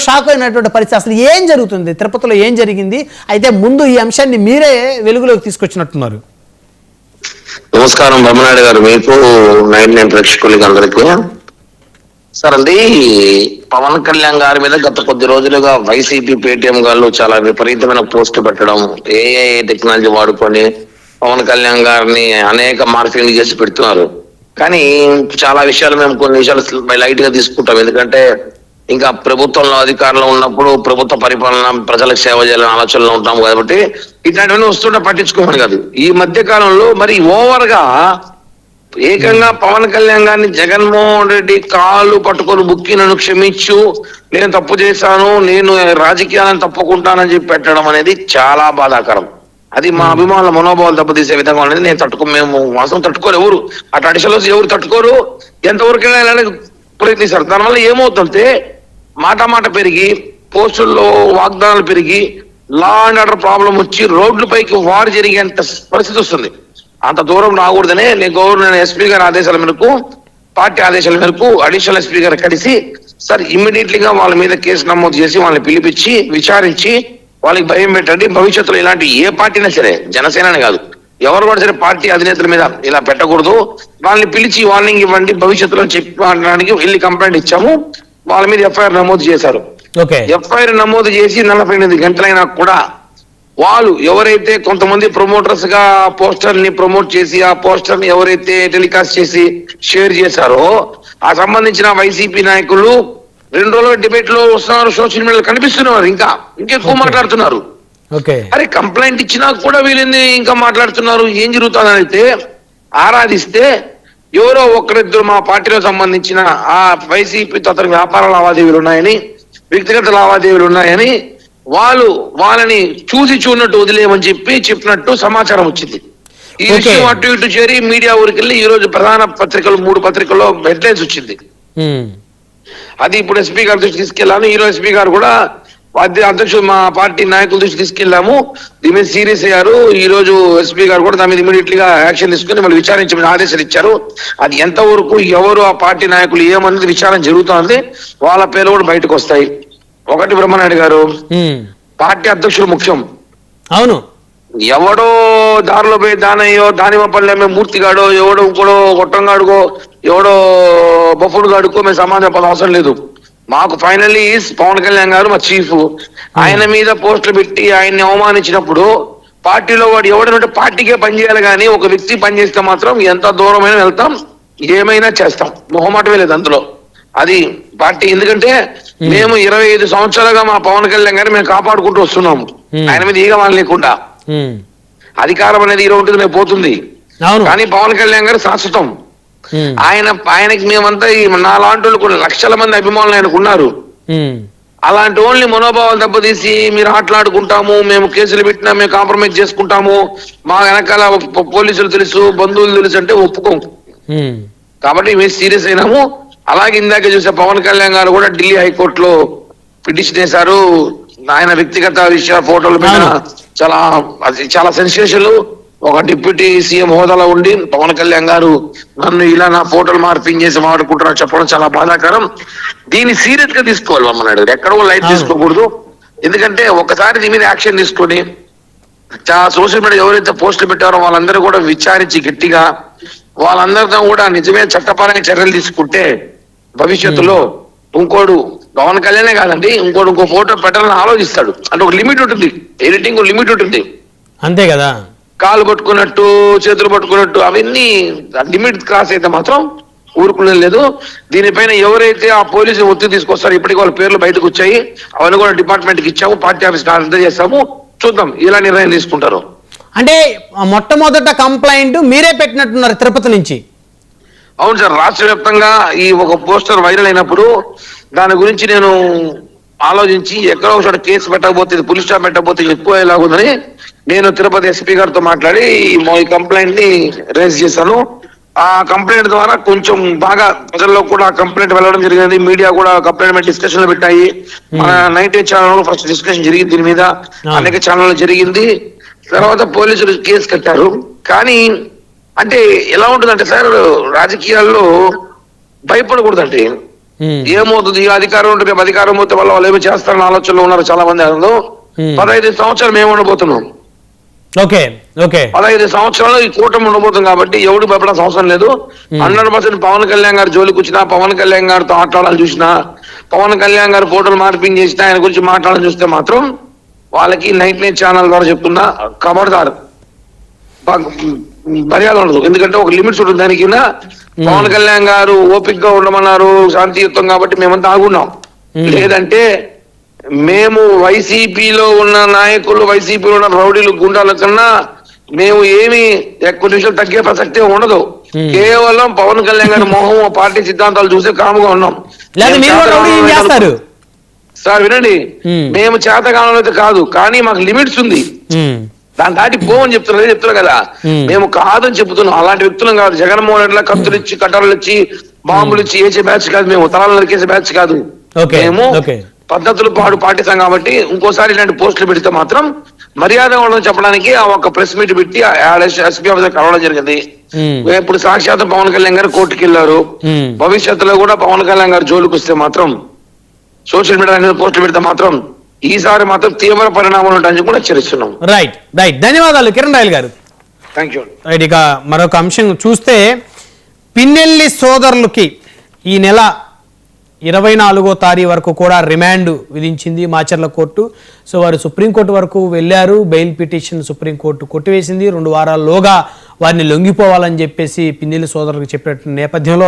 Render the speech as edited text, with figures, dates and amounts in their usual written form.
Shock అయినటువంటి పరిస్థితి. అసలు ఏం జరుగుతుంది తిరుపతిలో, ఏం జరిగింది? అయితే ముందు ఈ అంశాన్ని మీరే వెలుగులోకి తీసుకొచ్చినట్టున్నారు. నమస్కారం బ్రహ్మనాయుడు గారు, మీకు 99 ప్రేక్షకులకి అందరికీ. సార్, అది పవన్ కళ్యాణ్ గారి మీద గత కొద్ది రోజులుగా వైసీపీ పేటీఎం గారు చాలా విపరీతమైన పోస్ట్ పెట్టడం, ఏ టెక్నాలజీ వాడుకొని పవన్ కళ్యాణ్ గారిని అనేక మార్ఫింగ్ చేసి పెడుతున్నారు. కానీ చాలా విషయాలు మేము కొన్ని విషయాలు లైట్ గా తీసుకుంటాం. ఎందుకంటే ఇంకా ప్రభుత్వంలో అధికారంలో ఉన్నప్పుడు ప్రభుత్వ పరిపాలన ప్రజలకు సేవ చేయాలని ఆలోచనలో ఉంటాం కాబట్టి ఇట్లాంటివన్నీ వస్తుంటే పట్టించుకోమని కాదు. ఈ మధ్య కాలంలో మరి ఓవర్ గా ఏకంగా పవన్ కళ్యాణ్ గారిని జగన్మోహన్ రెడ్డి కాళ్ళు పట్టుకొని బుక్కి నన్ను క్షమించు, నేను తప్పు చేశాను, నేను రాజకీయాలను తప్పుకుంటానని చెప్పి పెట్టడం అనేది చాలా బాధాకరం. అది మా అభిమానుల మనోభావాలు దెబ్బతీసే విధంగా అనేది మేము మాత్రం తట్టుకోరు. ఎవరు ఆ ట్రెడిషన్లో ఎవరు తట్టుకోరు, ఎంతవరకు ప్రయత్నిస్తారు. దానివల్ల ఏమవుతుంటే మాట పెరిగి, పోస్టుల్లో వాగ్దానాలు పెరిగి, లా అండ్ ఆర్డర్ ప్రాబ్లం వచ్చి రోడ్లపైకి వారు జరిగేంత పరిస్థితి వస్తుంది. అంత దూరం రాకూడదనే నేను ఎస్పీ గారి ఆదేశాల మేరకు, పార్టీ ఆదేశాల మేరకు అడిషనల్ ఎస్పీ గారు కలిసి సార్ ఇమ్మీడియట్లీగా వాళ్ళ మీద కేసు నమోదు చేసి వాళ్ళని పిలిపించి విచారించి వాళ్ళకి భయం పెట్టండి. భవిష్యత్తులో ఇలాంటి ఏ పార్టీనా సరే, జనసేననే కాదు, ఎవరు కూడా సరే పార్టీ అధినేతల మీద ఇలా పెట్టకూడదు, వాళ్ళని పిలిచి వార్నింగ్ ఇవ్వండి భవిష్యత్తులో చెప్పడానికి వెళ్ళి కంప్లైంట్ ఇచ్చాము. వాళ్ళ మీద ఎఫ్ఐఆర్ నమోదు చేశారు. ఎఫ్ఐఆర్ నమోదు చేసి 48 గంటలైనా కూడా వాళ్ళు ఎవరైతే కొంతమంది ప్రమోటర్స్ గా పోస్టర్ ని ప్రమోట్ చేసి ఆ పోస్టర్ ని ఎవరైతే టెలికాస్ట్ చేసి షేర్ చేశారో ఆ సంబంధించిన వైసీపీ నాయకులు 2 రోజుల డిబేట్ లో వస్తున్నారు, సోషల్ మీడియాలో కనిపిస్తున్నారు, ఇంకెక్కువ మాట్లాడుతున్నారు. అరే కంప్లైంట్ ఇచ్చినా కూడా వీళ్ళని ఇంకా మాట్లాడుతున్నారు. ఏం జరుగుతుందని అయితే ఆరాధిస్తే ఎవరో ఒకరిద్దరు మా పార్టీలో సంబంధించిన ఆ వైసీపీతో అతని వ్యాపార లావాదేవీలు ఉన్నాయని, వ్యక్తిగత లావాదేవీలు ఉన్నాయని వాళ్ళని చూడనట్టు వదిలేయమని చెప్పినట్టు సమాచారం వచ్చింది. ఈ విషయం అటు ఇటు చేరి మీడియా ఊరికి వెళ్ళి ఈ రోజు ప్రధాన పత్రికలు 3 పత్రికల్లో హెడ్లైన్స్ వచ్చింది. అది ఇప్పుడు ఎస్పీ గారి దృష్టి తీసుకెళ్లాను. ఈ రోజు ఎస్పీ గారు కూడా అధ్యక్షుడు మా పార్టీ నాయకుల దృష్టి తీసుకెళ్లాము. దీని మీద సీరియస్ అయ్యారు. ఈ రోజు ఎస్పీ గారు కూడా దాని మీద ఇమీడియట్ గా యాక్షన్ తీసుకుని మళ్ళీ విచారించమని ఆదేశాలు ఇచ్చారు. అది ఎంతవరకు ఎవరు ఆ పార్టీ నాయకులు ఏమన్నది విచారణ జరుగుతోంది. వాళ్ళ పేర్లు కూడా బయటకు వస్తాయి. ఒకటి బ్రహ్మనాయుడు గారు, పార్టీ అధ్యక్షులు ముఖ్యం. అవును, ఎవడో దారిలో పోయి దానిమపల్లె మూర్తిగాడో, ఎవడో ఇంకోడో గొట్టంగాడుకో, ఎవడో బఫుడు గాడుకో మేము సమాధానం చెప్పాల్సిన అవసరం లేదు. మాకు ఫైనల్లీ పవన్ కళ్యాణ్ గారు మా చీఫ్. ఆయన మీద పోస్టులు పెట్టి ఆయన్ని అవమానించినప్పుడు పార్టీలో వాడు ఎవడనంటే పార్టీకే పనిచేయాలి, కానీ ఒక వ్యక్తి పనిచేస్తే మాత్రం ఎంత దూరమైనా వెళ్తాం, ఏమైనా చేస్తాం, మొహమాటమే లేదు అందులో. అది పార్టీ. ఎందుకంటే మేము 25 సంవత్సరాలుగా మా పవన్ కళ్యాణ్ గారిని మేము కాపాడుకుంటూ వస్తున్నాము. ఆయన మీద ఈగ వాళ్ళు లేకుండా. అధికారం అనేది ఈ రోజు రేపు పోతుంది, కానీ పవన్ కళ్యాణ్ గారు శాశ్వతం. ఆయనకి మేమంతా నాలాంటి వాళ్ళు కొన్ని లక్షల మంది అభిమానులు ఆయనకు ఉన్నారు. అలాంటి వాళ్ళని మనోభావాలు దెబ్బతీసి మీరు ఆటలాడుకుంటాము, మేము కేసులు పెట్టినా మేము కాంప్రమైజ్ చేసుకుంటాము, మా వెనకాల పోలీసులు తెలుసు, బంధువులు తెలుసు అంటే ఒప్పుకోం. కాబట్టి మేము సీరియస్ అయినాము. అలాగే ఇందాక చూసే పవన్ కళ్యాణ్ గారు కూడా ఢిల్లీ హైకోర్టులో పిటిషన్ వేశారు. ఆయన వ్యక్తిగత విషయ ఫోటోల మీద చాలా సెన్సేషన్. ఒక డిప్యూటీ సీఎం హోదాలో ఉండి పవన్ కళ్యాణ్ గారు నన్ను ఇలా నా ఫోటోలు మార్పింగ్ చేసి వాడుకుంటున్నారు చెప్పడం చాలా బాధాకరం. దీన్ని సీరియస్ గా తీసుకోవాలి అమ్మన్నాడు, ఎక్కడో లైట్ తీసుకోకూడదు. ఎందుకంటే ఒకసారి దీని మీద యాక్షన్ తీసుకొని సోషల్ మీడియా ఎవరైతే పోస్టులు పెట్టారో వాళ్ళందరూ కూడా విచారించి గట్టిగా వాళ్ళందరితో కూడా నిజమే చట్టపరంగా చర్యలు తీసుకుంటే భవిష్యత్తులో ఇంకోడు పవన్ కళ్యాణే కాదండి, ఇంకో ఫోటో పెట్టాలని ఆలోచిస్తాడు. అంటే ఒక లిమిట్ ఉంటుంది, ఎడిటింగ్ లిమిట్ ఉంటుంది, అంతే కదా. కాలు పట్టుకున్నట్టు చేతులు పట్టుకున్నట్టు అవన్నీ లిమిట్ క్రాస్ అయితే మాత్రం ఊరుకునే లేదు. దీనిపైన ఎవరైతే ఆ పోలీసులు ఒత్తిడి తీసుకొస్తారో ఇప్పటికీ వాళ్ళ పేర్లు బయటకు వచ్చాయి, అవన్నీ కూడా డిపార్ట్మెంట్ కి ఇచ్చాము, పార్టీ ఆఫీస్ అందజేస్తాము. చూద్దాం ఎలా నిర్ణయం తీసుకుంటారు. అంటే మొట్టమొదట కంప్లైంట్ మీరే పెట్టినట్టున్నారు తిరుపతి నుంచి? అవును సార్, రాష్ట్ర వ్యాప్తంగా ఈ ఒక పోస్టర్ వైరల్ అయినప్పుడు దాని గురించి నేను ఆలోచించి ఎక్కడో ఒకసారి కేసు పెట్టకపోతే, పోలీస్ స్టాప్ పెట్టకపోతే ఎక్కువ ఎలాగుందని నేను తిరుపతి ఎస్పీ గారితో మాట్లాడి ఈ కంప్లైంట్ ని రేజ్ చేశాను. ఆ కంప్లైంట్ ద్వారా కొంచెం బాగా ప్రజల్లో కూడా కంప్లైంట్ వెళ్ళడం జరిగింది. మీడియా కూడా కంప్లైంట్ మీద డిస్కషన్లు పెట్టాయి. మన 90 ఛానల్ ఫస్ట్ డిస్కషన్ జరిగింది, దీని మీద అనేక ఛానల్ జరిగింది. తర్వాత పోలీసులు కేసు కట్టారు. కానీ అంటే ఎలా ఉంటుందంటే సార్, రాజకీయాల్లో భయపడకూడదండి. ఏమవుతుంది ఈ అధికారం ఉంటే రేపు అధికారం పోతే వాళ్ళు ఏమి చేస్తారని ఆలోచనలో ఉన్నారు చాలా మంది. అందులో 15 సంవత్సరాలు మేము ఉండబోతున్నాం. ఓకే ఓకే 15 సంవత్సరాలు ఈ కూటమి ఉండబోతుంది కాబట్టి ఎవడు భయపడాల్సిన అవసరం లేదు. 100% పవన్ కళ్యాణ్ గారు జోలికి వచ్చినా, పవన్ కళ్యాణ్ గారితో ఆటలాడాలని చూసినా, పవన్ కళ్యాణ్ గారు ఫోటోలు మార్పింగ్ చేసినా, ఆయన గురించి మాట్లాడాలని చూస్తే మాత్రం వాళ్ళకి నైట్ ఛానల్ ద్వారా చెప్తున్నా ఖబర్దారు, మర్యాద ఉండదు. ఎందుకంటే ఒక లిమిట్స్ ఉంటుంది దానికి. పవన్ కళ్యాణ్ గారు ఓపిక్ గా ఉండమన్నారు, శాంతియుతం కాబట్టి మేమంతా ఆగున్నాం. లేదంటే మేము వైసీపీలో ఉన్న నాయకులు, వైసీపీలో ఉన్న రౌడీలు, గుండాల కన్నా మేము ఏమి ఎక్కువ నిమిషాలు తగ్గే ప్రసక్తే ఉండదు. కేవలం పవన్ కళ్యాణ్ గారి మొహం, పార్టీ సిద్ధాంతాలు చూసే కాముగా ఉన్నాం. సార్ వినండి, మేము చేతగానం అయితే కాదు, కానీ మాకు లిమిట్స్ ఉంది. దాని దాటి పోవని చెప్తున్నా కదా, మేము కాదని చెప్తున్నాం. అలాంటి వ్యక్తులం కాదు. జగన్మోహన్ రెడ్డి కత్తులు ఇచ్చి, కట్టర్లు ఇచ్చి, బాంబులు ఇచ్చి వేసే బ్యాచ్ కాదు. మేము తలాలు నరికేసే బ్యాచ్ కాదు. మేము పద్ధతులు పాటిస్తాం కాబట్టి ఇంకోసారి ఇలాంటి పోస్టులు పెడితే మాత్రం మర్యాద ఉండదని చెప్పడానికి ఆ ఒక ప్రెస్ మీట్ పెట్టి ఎస్పీ ఆఫీసర్ కలవడం జరిగింది. ఇప్పుడు సాక్షాత్ పవన్ కళ్యాణ్ గారు కోర్టుకి వెళ్ళారు. భవిష్యత్తులో కూడా పవన్ కళ్యాణ్ గారు జోలికి వస్తే మాత్రం, సోషల్ మీడియా పోస్టులు పెడితే మాత్రం ఈసారి మాత్రం తీవ్ర పరిణామాలు ఉంటాయని కూడా హెచ్చరిస్తున్నాం. రైట్ రైట్ ధన్యవాదాలు కిరణ్ రాయల్ గారు. Thank you. రైట్, ఇక మరొక అంశం చూస్తే పిన్నెల్లి సోదరులకి ఈ నెల 24వ తారీఖు వరకు కూడా రిమాండ్ విధించింది మాచర్ల కోర్టు. సో వారు సుప్రీంకోర్టు వరకు వెళ్ళారు. బెయిల్ పిటిషన్ సుప్రీంకోర్టు కొట్టివేసింది. 2 వారాల్లోగా వారిని లొంగిపోవాలని చెప్పేసి పిన్నెల్లి సోదరులకు చెప్పిన నేపథ్యంలో